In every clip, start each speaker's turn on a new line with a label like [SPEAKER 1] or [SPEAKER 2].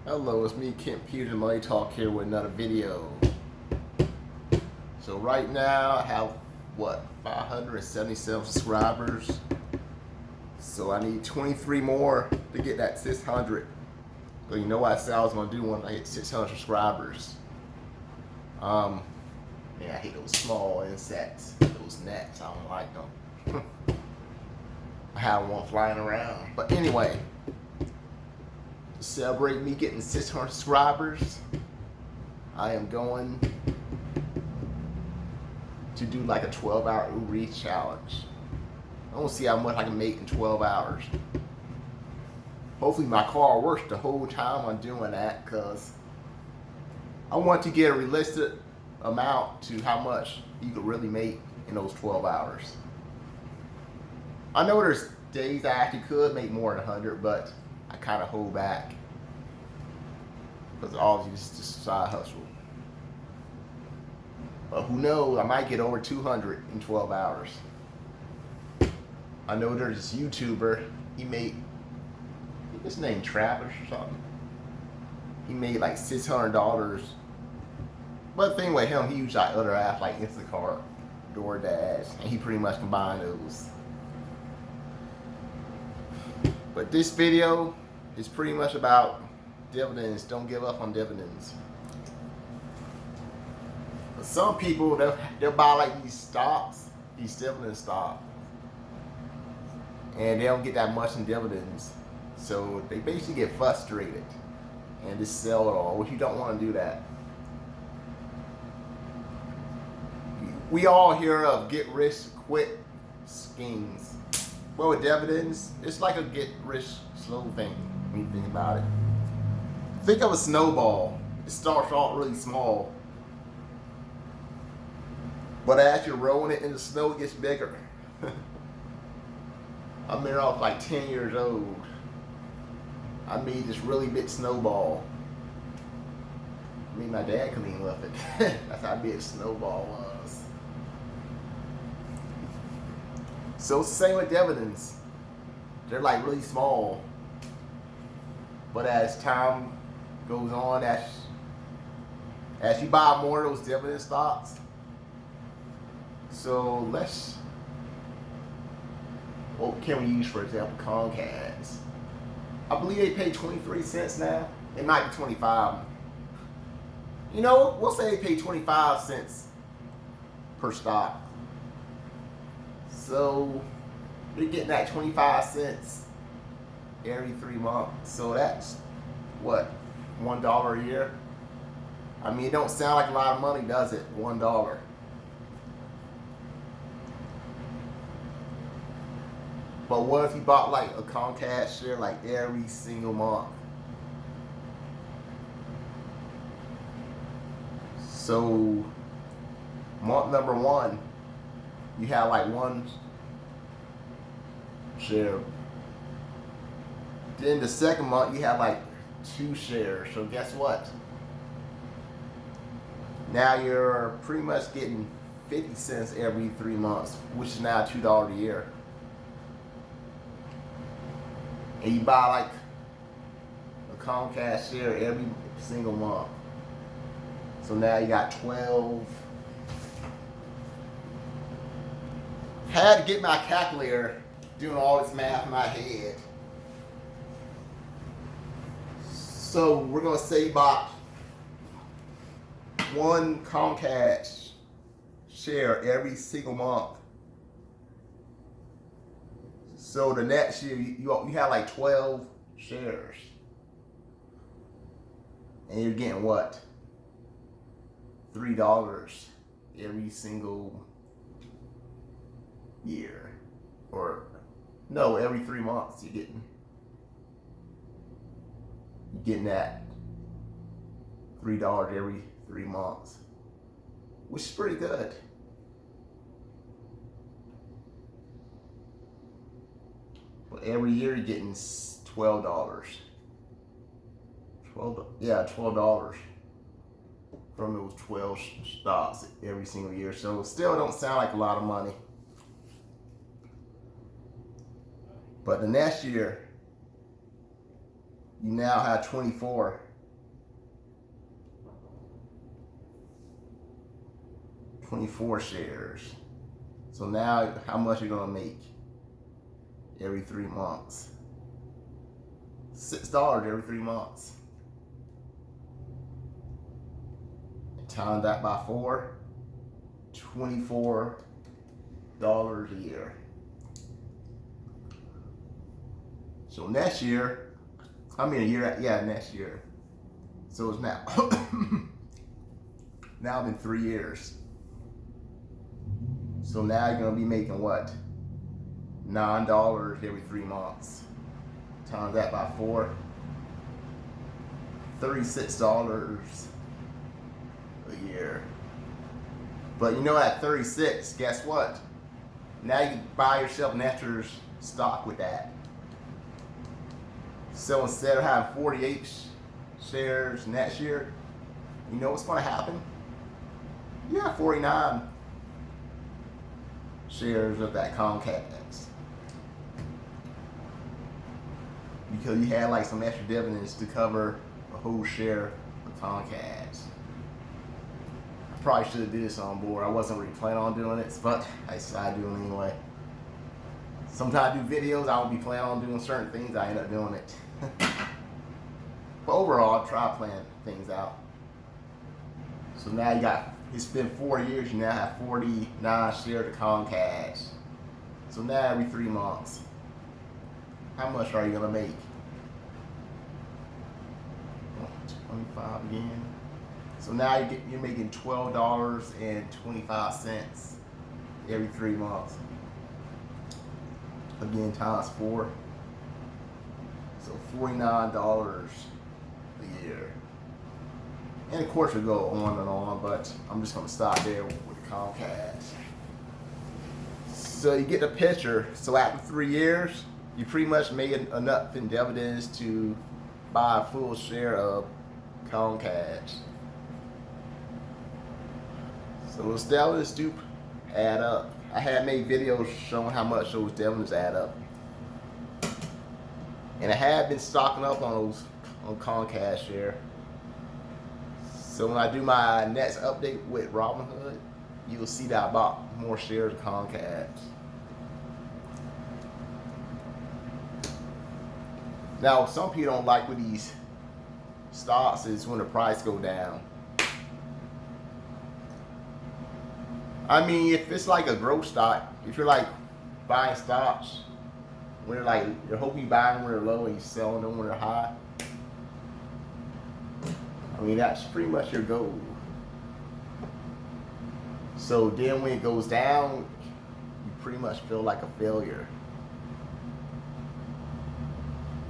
[SPEAKER 1] Hello, it's me, Kent Peters, Money Talk here with another video. So right now I have, 577 subscribers. So I need 23 more to get that 600. So you know what I said I was gonna do when I hit 600 subscribers. Yeah, I hate those small insects, those gnats, I don't like them. I have one flying around. But anyway, to celebrate me getting 600 subscribers, I am going to do like a 12-hour Uber Eats challenge. I want to see how much I can make in 12 hours. Hopefully my car works the whole time I'm doing that, because I want to get a realistic amount to how much you could really make in those 12 hours. I know there's days I actually could make more than 100, but I kind of hold back because all is just a side hustle. But who knows, I might get over 200 in 12 hours. I know there's this YouTuber, he made, his name Travis or something. He made like $600. But the thing with him, he used like other apps like Instacart, DoorDash, and he pretty much combined those. But this video is pretty much about dividends. Don't give up on dividends. But some people, they'll buy like these stocks, these dividend stocks, and they don't get that much in dividends. So they basically get frustrated and just sell it all, which you don't want to do that. We all hear of get rich quick schemes. Well, with dividends, it's like a get rich slow thing when you think about it. Think of a snowball. It starts off really small, but as you're rolling it in the snow, it gets bigger. I remember I was like 10 years old. I made this really big snowball. Me and my dad couldn't even lift it. That's how big a snowball was. So it's the same with dividends. They're like really small. But as time goes on, as you buy more of those dividend stocks, so what can we use, for example, Comcast? I believe they pay 23 cents now. It might be 25. You know, we'll say they pay 25 cents per stock. So you're getting that 25 cents every 3 months. So that's what, $1 a year? I mean, it don't sound like a lot of money, does it? $1. But what if you bought like a Comcast share like every single month? So month number one, you have like one share. Then the second month, you have like 2 shares. So guess what? Now you're pretty much getting 50 cents every 3 months, which is now $2 a year. And you buy like a Comcast share every single month. So now you got 12. Had to get my calculator doing all this math in my head. So we're gonna say you bought one Comcast share every single month. So the next year you have like 12 shares, and you're getting what? $3 every single year, or no, every 3 months you're getting that $3 every 3 months, which is pretty good. But every year you're getting $12. $12 from those 12 stocks every single year. So still don't sound like a lot of money. But the next year, you now have 24 24 shares. So now how much are you gonna make every 3 months? $6 every 3 months. Times that by 4, $24 a year. So next year, next year. So it's now, now been 3 years. So now you're gonna be making what? $9 every 3 months. Times that by 4, $36 a year. But you know, at 36, guess what? Now you can buy yourself an extra stock with that. So instead of having 48 shares next year, you know what's going to happen? You have 49 shares of that Comcast. Because you had like some extra dividends to cover a whole share of Comcast. I probably should have did this on board. I wasn't really planning on doing it, but I decided to do it anyway. Sometimes I do videos, I don't be planning on doing certain things, I end up doing it. But overall, I try to plan things out. So now it's been 4 years, you now have 49 shares of Comcast. So now every 3 months, how much are you gonna make? 25 again. So now you're making $12.25 every 3 months. Again, times 4. So $49 a year. And of course it go on and on, but I'm just gonna stop there with Comcast. So you get the picture. So after 3 years, you pretty much made enough in dividends to buy a full share of Comcast. So those dividends do add up. I had made videos showing how much those dividends add up. And I had been stocking up on Comcast share. So when I do my next update with Robinhood, you'll see that I bought more shares of Comcast. Now, some people don't like with these stocks is when the price go down. I mean, if it's like a growth stock, if you're like buying stocks when they're like, you're hoping you buy them when they're low and you selling them when they're high. I mean, that's pretty much your goal. So then when it goes down, you pretty much feel like a failure.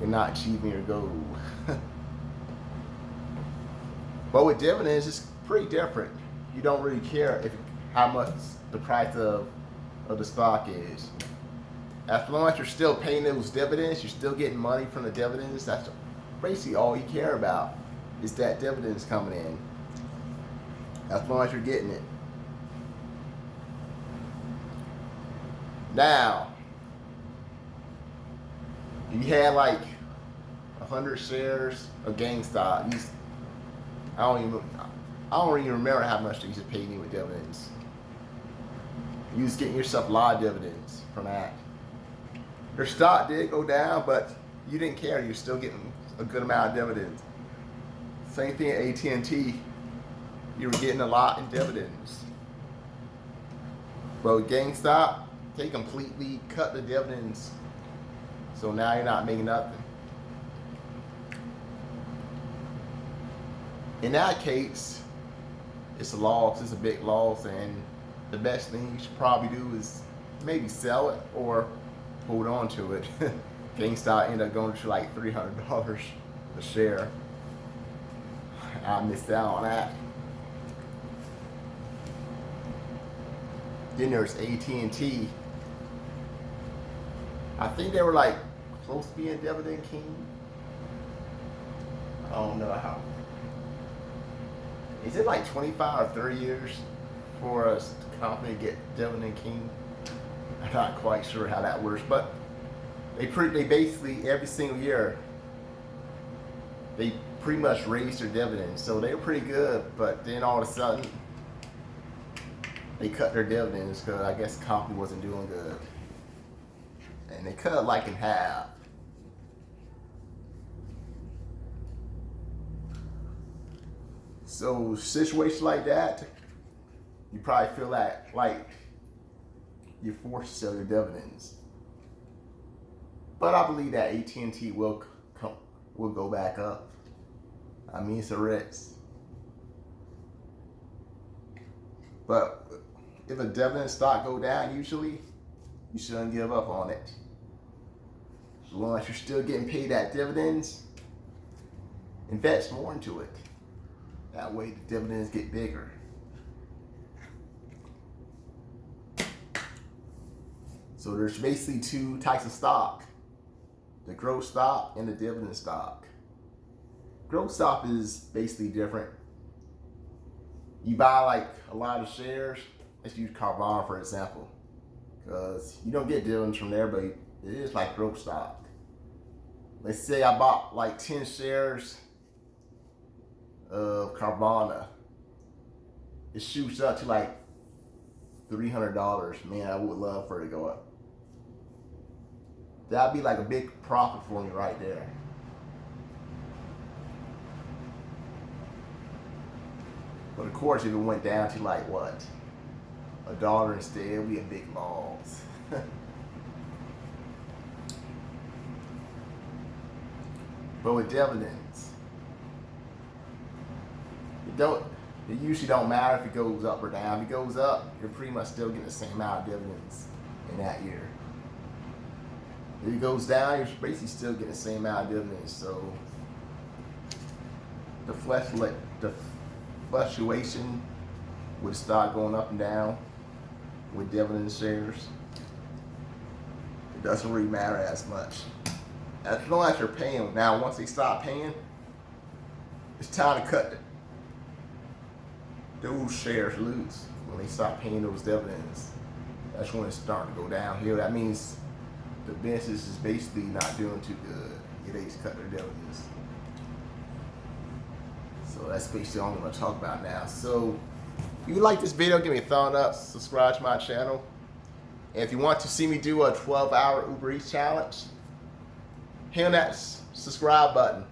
[SPEAKER 1] You're not achieving your goal. But with dividends, it's pretty different. You don't really care how much the price of the stock is. As long as you're still paying those dividends, you're still getting money from the dividends, that's basically all you care about, is that dividends coming in. As long as you're getting it. Now, if you had like 100 shares of GameStop, I don't even remember how much they used to pay me with dividends. You was getting yourself a lot of dividends from that. Your stock did go down, but you didn't care. You're still getting a good amount of dividends. Same thing at AT&T. You were getting a lot in dividends. But with GameStop, they completely cut the dividends. So now you're not making nothing. In that case, it's a loss. It's a big loss, and the best thing you should probably do is maybe sell it or hold on to it. GameStop ended up going to like $300 a share. I missed out on that. Then there's AT&T. I think they were like close to being dividend king. I don't know how. Is it like 25 or 30 years for a company to get dividend king? I'm not quite sure how that works, but they basically every single year they pretty much raise their dividends, so they were pretty good. But then all of a sudden they cut their dividends because I guess the company wasn't doing good. And they cut it like in half. So situations like that, you probably feel like you're forced to sell your dividends. But I believe that AT&T will go back up. I mean, it's a risk. But if a dividend stock go down, usually you shouldn't give up on it. As long as you're still getting paid that dividends, invest more into it. That way the dividends get bigger. So there's basically two types of stock: the growth stock and the dividend stock. Growth stock is basically different. You buy like a lot of shares. Let's use Carvana for example, because you don't get dividends from there, but it is like growth stock. Let's say I bought like 10 shares of Carvana. It shoots up to like $300. Man, I would love for it to go up. That'd be like a big profit for me right there. But of course, if it went down to like what? $1 instead, it would be a big loss. But with dividends, it usually don't matter if it goes up or down. If it goes up, you're pretty much still getting the same amount of dividends in that year. If it goes down, you're basically still getting the same amount of dividends. So the fluctuation would start going up and down with dividend shares. It doesn't really matter as much. As long as you're paying. Now, once they stop paying, it's time to cut those shares loose. When they stop paying those dividends, that's when it's starting to go downhill. That means the business is basically not doing too good. They just cut their dividends. So that's basically all I'm going to talk about now. So if you like this video, give me a thumbs up, subscribe to my channel. And if you want to see me do a 12-hour Uber Eats challenge, hit on that subscribe button.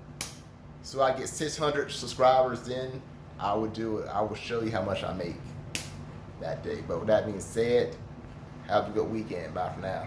[SPEAKER 1] So I get 600 subscribers, then I will do it. I will show you how much I make that day. But with that being said, have a good weekend. Bye for now.